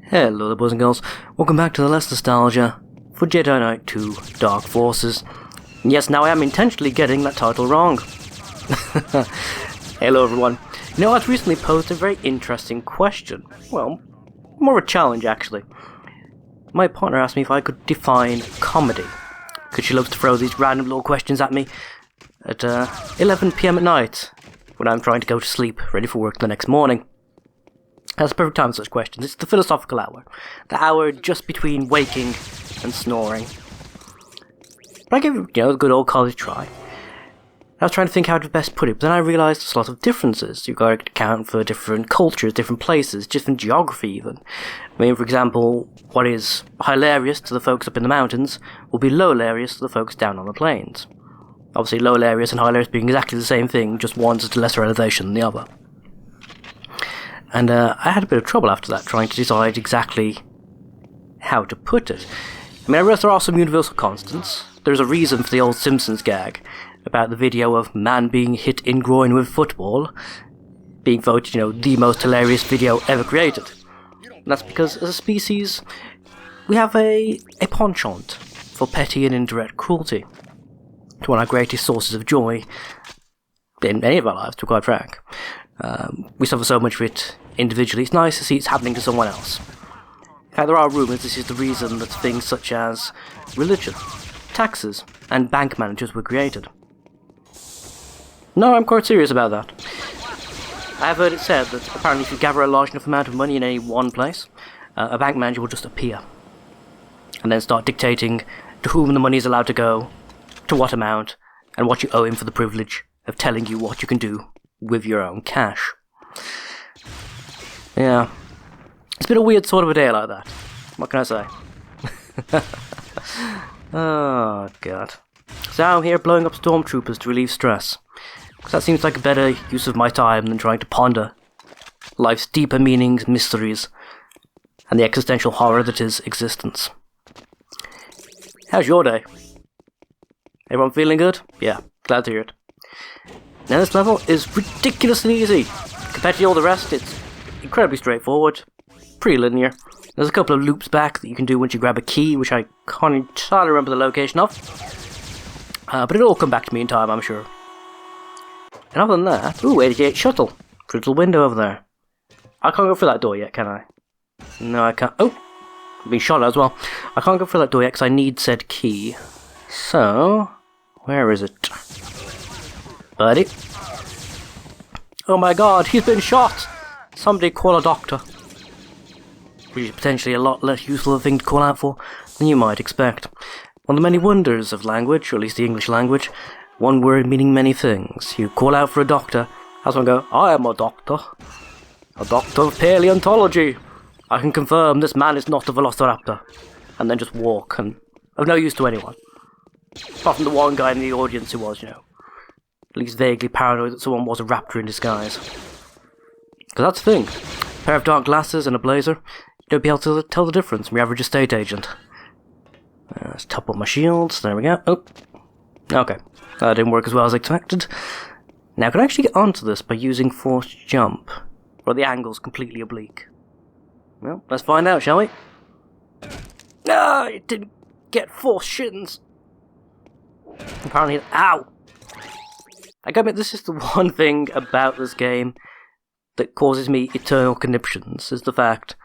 Hello there boys and girls, welcome back to the Less Nostalgia for Jedi Knight 2 Dark Forces. And yes, now I am intentionally getting that title wrong. Hello everyone. You know, I've recently posed a very interesting question. Well, more of a challenge actually. My partner asked me if I could define comedy. Because she loves to throw these random little questions at me at 11 PM at night when I'm trying to go to sleep, ready for work the next morning. That's the perfect time for such questions. It's the philosophical hour. The hour just between waking and snoring. But I gave it, the good old college try. I was trying to think how to best put it, but then I realised there's a lot of differences. You've got to account for different cultures, different places, different geography even. I mean, for example, what is hilarious to the folks up in the mountains will be low hilarious to the folks down on the plains. Obviously, low hilarious and high hilarious being exactly the same thing, just one's at a lesser elevation than the other. And I had a bit of trouble after that, trying to decide exactly how to put it. I mean, I realize there are some universal constants. There's a reason for the old Simpsons gag about the video of man being hit in groin with football being voted, the most hilarious video ever created. And that's because, as a species, we have a penchant for petty and indirect cruelty. It's one of our greatest sources of joy in any of our lives, to be quite frank. We suffer so much for it individually. It's nice to see it's happening to someone else. In fact, there are rumours this is the reason that things such as religion, taxes, and bank managers were created. No, I'm quite serious about that. I have heard it said that apparently if you gather a large enough amount of money in any one place, a bank manager will just appear and then start dictating to whom the money is allowed to go, to what amount, and what you owe him for the privilege of telling you what you can do with your own cash. Yeah. It's been a weird sort of a day like that. What can I say? Oh, God. So I'm here blowing up stormtroopers to relieve stress. Because that seems like a better use of my time than trying to ponder life's deeper meanings, mysteries, and the existential horror that is existence. How's your day? Everyone feeling good? Yeah, glad to hear it. Now this level is ridiculously easy. Compared to all the rest, it's incredibly straightforward, pretty linear. There's a couple of loops back that you can do once you grab a key, which I can't entirely remember the location of. But it'll all come back to me in time, I'm sure. And other than that, ooh, 88 shuttle. Pretty little window over there. I can't go through that door yet, can I? No, I can't. Oh, I've been shot as well. I can't go through that door yet because I need said key. So, where is it? Buddy. Oh my god, he's been shot! Somebody call a doctor. Which is potentially a lot less useful a thing to call out for than you might expect. One of the many wonders of language, or at least the English language, one word meaning many things. You call out for a doctor, have someone go, I am a doctor of paleontology. I can confirm this man is not a velociraptor. And then just walk, and of no use to anyone. Apart from the one guy in the audience who was, at least vaguely paranoid that someone was a raptor in disguise. Because that's the thing. A pair of dark glasses and a blazer, you don't be able to tell the difference from your average estate agent. Let's top up my shields, there we go. Oh, okay. That didn't work as well as expected. Now, can I actually get onto this by using forced jump? Or are the angles completely oblique? Well, let's find out, shall we? Ah, it didn't get forced shins. Apparently, ow! I gotta admit, this is the one thing about this game that causes me eternal conniptions, is the fact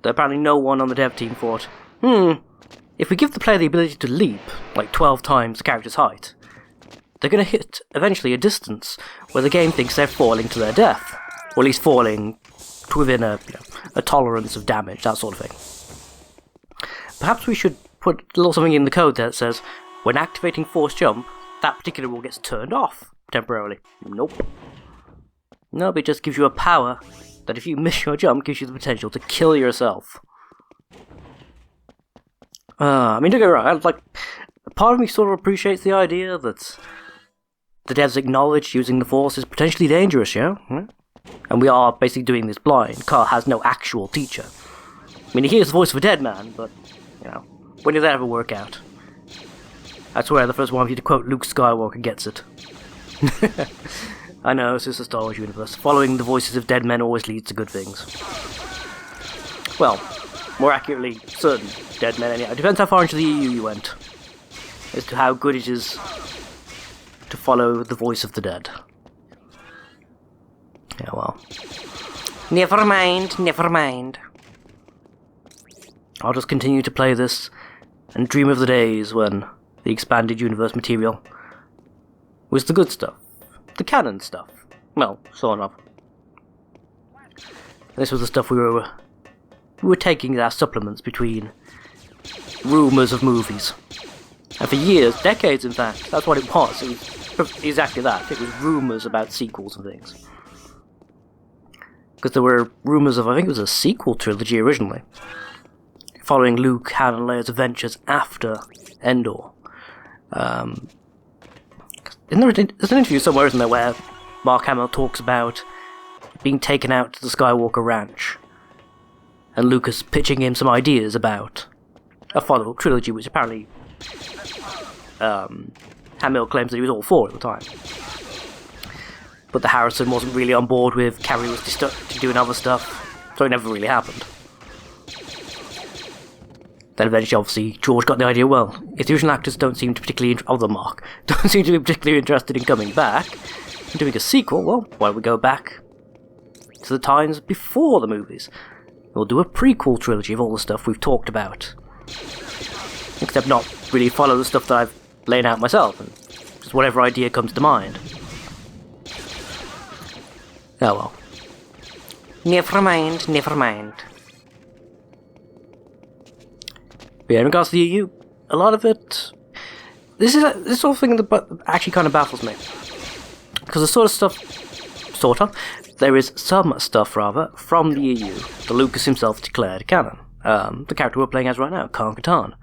that apparently no one on the dev team thought, if we give the player the ability to leap, like 12 times the character's height, they're gonna hit, eventually, a distance where the game thinks they're falling to their death. Or at least falling to within a tolerance of damage, that sort of thing. Perhaps we should put a little something in the code that says, when activating force jump, that particular rule gets turned off temporarily. Nope. It just gives you a power that if you miss your jump, gives you the potential to kill yourself. Don't get me wrong, part of me sort of appreciates the idea that the devs acknowledge using the force is potentially dangerous, And we are basically doing this blind. Carl has no actual teacher. I mean, he hears the voice of a dead man, but, when did that ever work out? I swear the first one of you to quote Luke Skywalker gets it. I know, it's just the Star Wars universe. Following the voices of dead men always leads to good things. Well, more accurately, certain dead men anyhow. It depends how far into the EU you went, as to how good it is to follow the voice of the dead. Yeah, well. Never mind, never mind. I'll just continue to play this and dream of the days when the expanded universe material was the good stuff. The canon stuff. Well, sort of. This was the stuff we were taking as our supplements between rumours of movies. And for years, decades in fact, that's what it was. It was exactly that. It was rumours about sequels and things. Because there were rumours of, I think it was a sequel trilogy originally, following Luke, Han and Leia's adventures after Endor. There's an interview somewhere, isn't there, where Mark Hamill talks about being taken out to the Skywalker Ranch, and Lucas pitching him some ideas about a follow-up trilogy, which apparently Hamill claims that he was all for at the time. But the Harrison wasn't really on board with, Carrie was doing other stuff, so it never really happened. Then eventually, obviously, George got the idea, well, if the original actors don't seem to particularly, don't seem to be particularly interested in coming back and doing a sequel, well, why don't we go back to the times before the movies? We'll do a prequel trilogy of all the stuff we've talked about. Except not really follow the stuff that I've laid out myself, and just whatever idea comes to mind. Oh well. Never mind, never mind. But yeah, in regards to the EU, a lot of it... This sort of thing that actually kind of baffles me. Because there is some stuff, rather, from the EU that Lucas himself declared canon. The character we're playing as right now, Pt9,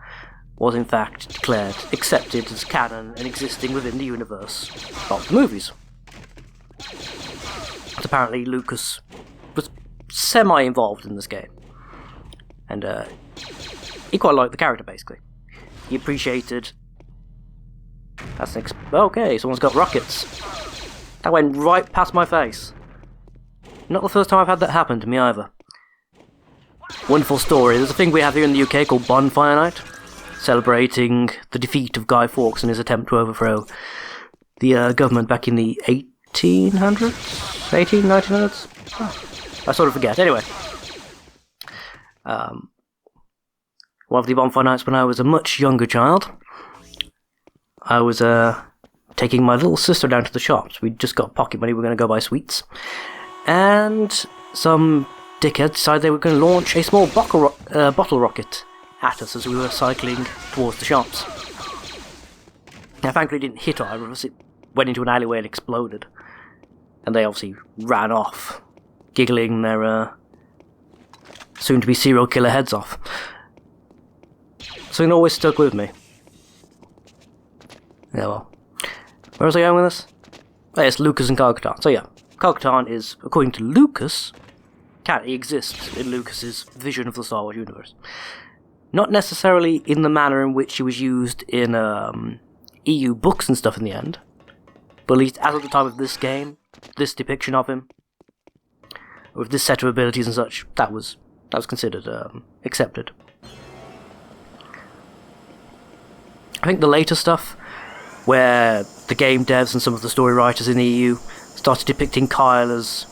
was in fact declared, accepted as canon and existing within the universe of the movies. But apparently Lucas was semi-involved in this game. And he quite liked the character, basically. He appreciated... Okay, someone's got rockets. That went right past my face. Not the first time I've had that happen to me either. Wonderful story. There's a thing we have here in the UK called Bonfire Night, celebrating the defeat of Guy Fawkes in his attempt to overthrow the government back in the 1900s? I sort of forget. Anyway. One of the bonfire nights when I was a much younger child, I was taking my little sister down to the shops. We'd just got pocket money, we were going to go buy sweets. And some dickheads decided they were going to launch a small bottle rocket at us as we were cycling towards the shops. Now, thankfully it didn't hit either of us, it went into an alleyway and exploded. And they obviously ran off, giggling their soon-to-be serial killer heads off. Something that always stuck with me. Yeah, well. Where was I going with this? Oh, yes, Lucas and Pt9. So yeah, Pt9 is, according to Lucas, he exists in Lucas's vision of the Star Wars universe. Not necessarily in the manner in which he was used in EU books and stuff in the end, but at least as of the time of this game, this depiction of him, with this set of abilities and such, that was considered accepted. I think the later stuff, where the game devs and some of the story writers in the EU started depicting Kyle as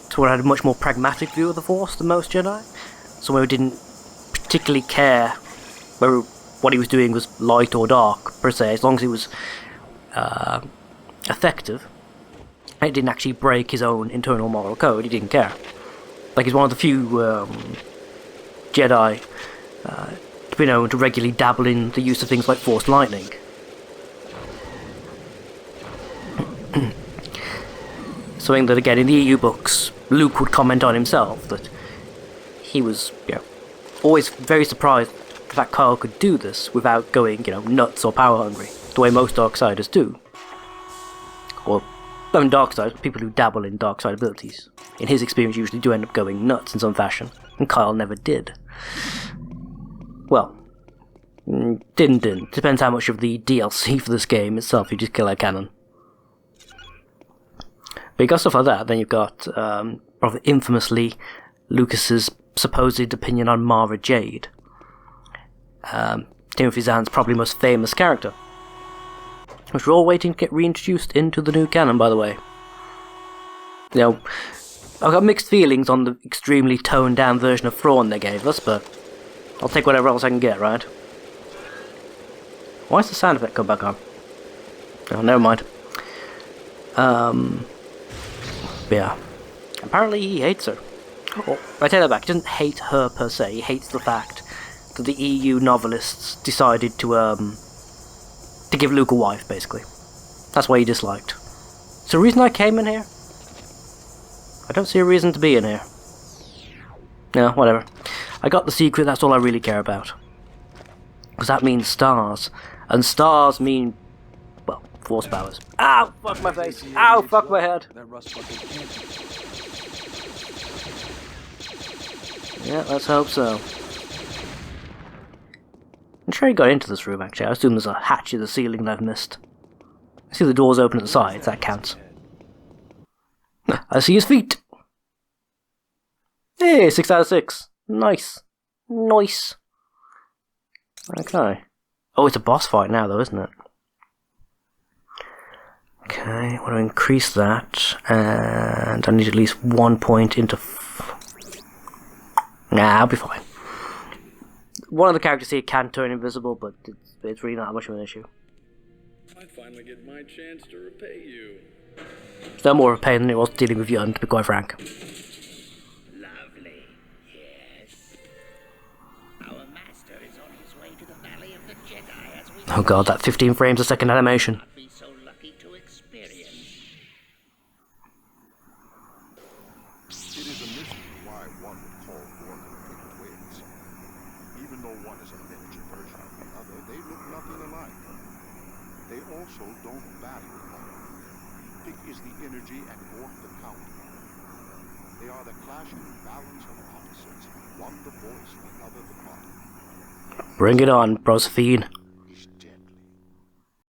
someone who had a much more pragmatic view of the Force than most Jedi, someone who didn't particularly care whether what he was doing was light or dark, per se, as long as it was effective. It didn't actually break his own internal moral code, he didn't care. Like, he's one of the few Jedi to be known to regularly dabble in the use of things like Force lightning. Something that, again, in the EU books, Luke would comment on himself, that he was, always very surprised that Kyle could do this without going, nuts or power hungry, the way most Darksiders do. Or, not Darksiders, people who dabble in Darkside abilities, in his experience, usually do end up going nuts in some fashion, and Kyle never did. Well, didn't. Depends how much of the DLC for this game itself you just kill out canon. But you got stuff like that, then you've got, rather infamously, Lucas's supposed opinion on Mara Jade. Timothy Zahn's probably most famous character, which we're all waiting to get reintroduced into the new canon, by the way. You know, I've got mixed feelings on the extremely toned-down version of Thrawn they gave us, but I'll take whatever else I can get, right? Why is the sound effect come back on? Oh, never mind. Yeah. Apparently he hates her. Oh, I take that back. He doesn't hate her per se. He hates the fact that the EU novelists decided to give Luke a wife, basically. That's why he disliked. So the reason I came in here? I don't see a reason to be in here. No, whatever. I got the secret, that's all I really care about. Because that means stars. And stars mean, well, force powers. Ow! Fuck my face! Ow! Fuck my head! Yeah, let's hope so. I'm sure he got into this room, actually. I assume there's a hatch in the ceiling that I've missed. I see the doors open at the sides, that counts. I see his feet! Hey, 6 out of 6. Nice. Nice. Okay. Oh, it's a boss fight now, though, isn't it? Okay, I want to increase that, and I need at least 1 point into... Nah, I'll be fine. One of the characters here can turn invisible, but it's really not much of an issue. I finally get my chance to repay you. It's no more of a pain than it was dealing with Yun, to be quite frank. Lovely, yes. Our master is on his way to the Valley of the Jedi as we... Oh god, that 15 frames a second animation. ...be so lucky to experience. It is a mystery why one would call one complete twins. Even though one is a miniature version of the other, they look nothing alike. They also don't battle alike. Pick is the energy and Gork the counter. They are the clashing balance of opposites, one the voice, the other the body. Bring it on, Proserpine.